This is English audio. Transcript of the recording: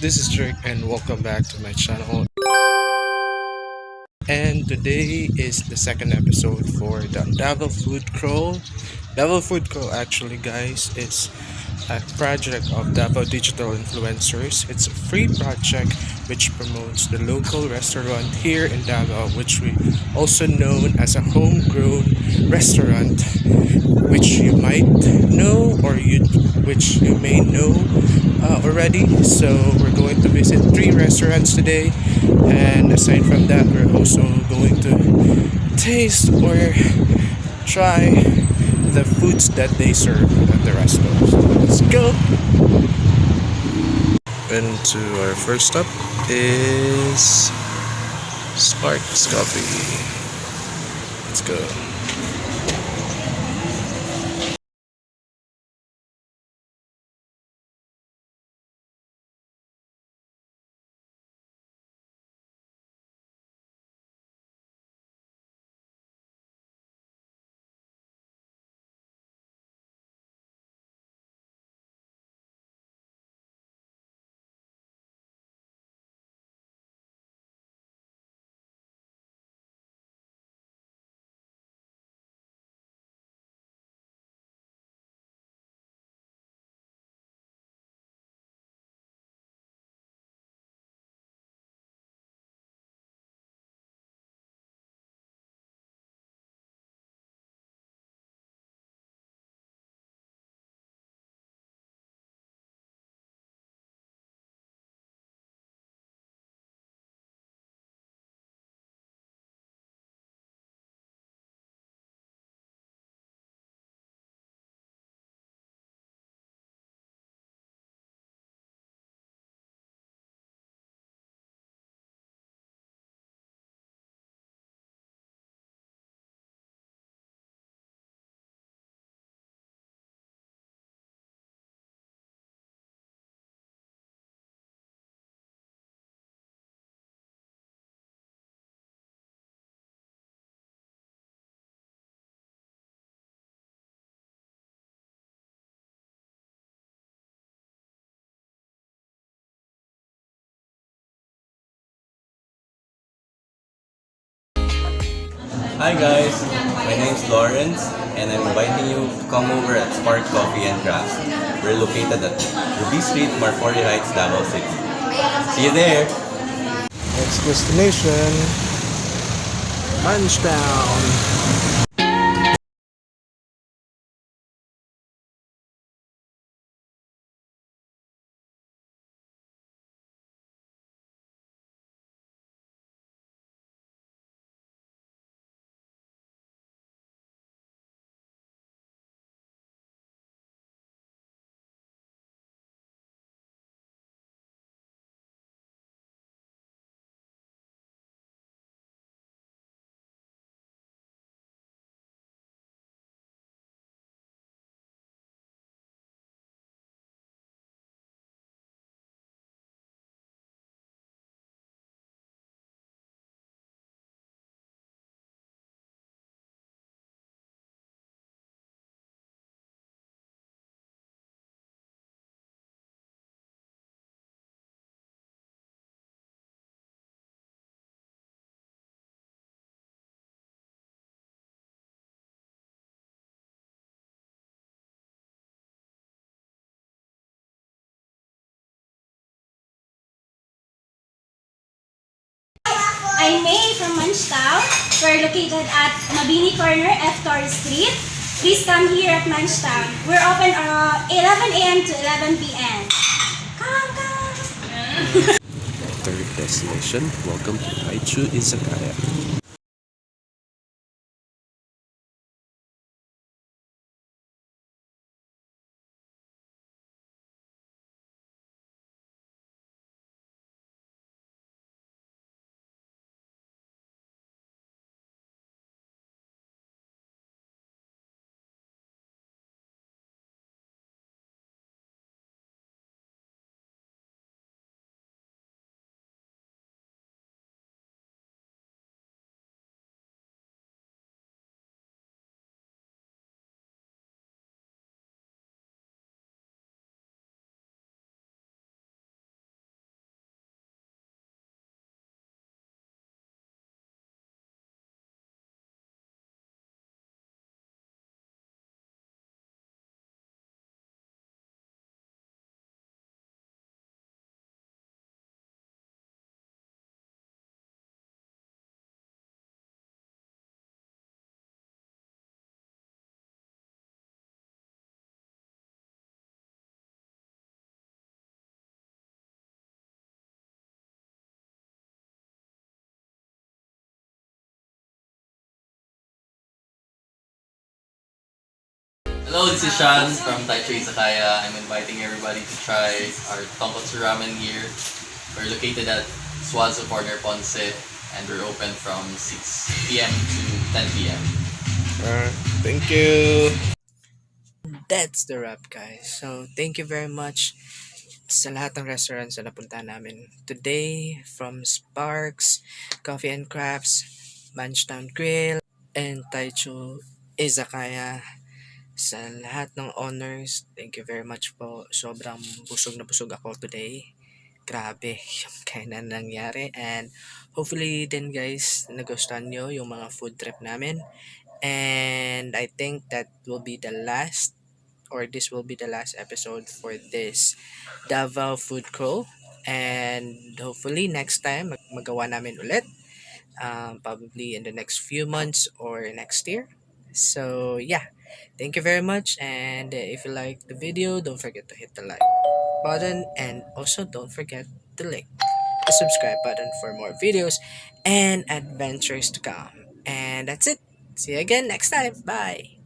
this is Jake and welcome back to my channel. And today is the second episode for the Davao Food Crawl. Davao Food Crawl actually guys is a project of Davao Digital Influencers. It's a free project which promotes the local restaurant here in Davao, which we also known as a homegrown restaurant, which you might know or which you may know already. So we're going to visit three restaurants today, and aside from that, we're also going to taste or try the foods that they serve at the restaurant. So let's go. And to our first stop is Sparks Coffee. Let's go. Hi guys, my name's Lawrence and I'm inviting you to come over at Spark Coffee and Crafts. We're located at Ruby Street, Marfori Heights, Davao City. See you there! Next destination, Munchtown. I'm May from Munchtown. We're located at Mabini Corner, F. Torres Street. Please come here at Munchtown. We're open 11 a.m. to 11 p.m. Come! Third destination, welcome to Taichou Izakaya. Hello, this is Sean from Taichou Izakaya. I'm inviting everybody to try our tonkotsu ramen here. We're located at Swazo Corner, Ponce, and we're open from 6 p.m. to 10 p.m. Thank you. That's the wrap, guys. So, thank you very much sa lahat ng restaurants na napunta namin today, from Sparks, Coffee and Crafts, Munchtown Grill, and Taichou Izakaya. Sa lahat ng owners, thank you very much po. Sobrang busog na busog ako today. Grabe yung kainan nangyari. And hopefully din guys, nagustuhan nyo yung mga food trip namin. And I think that will be the last, or this will be the last episode for this Davao Food Crawl. And hopefully next time magawa namin ulit. Probably in the next few months or next year. So yeah, thank you very much. And if you like the video, don't forget to hit the like button, and also don't forget to click the subscribe button for more videos and adventures to come. And that's it. See you again next time. Bye.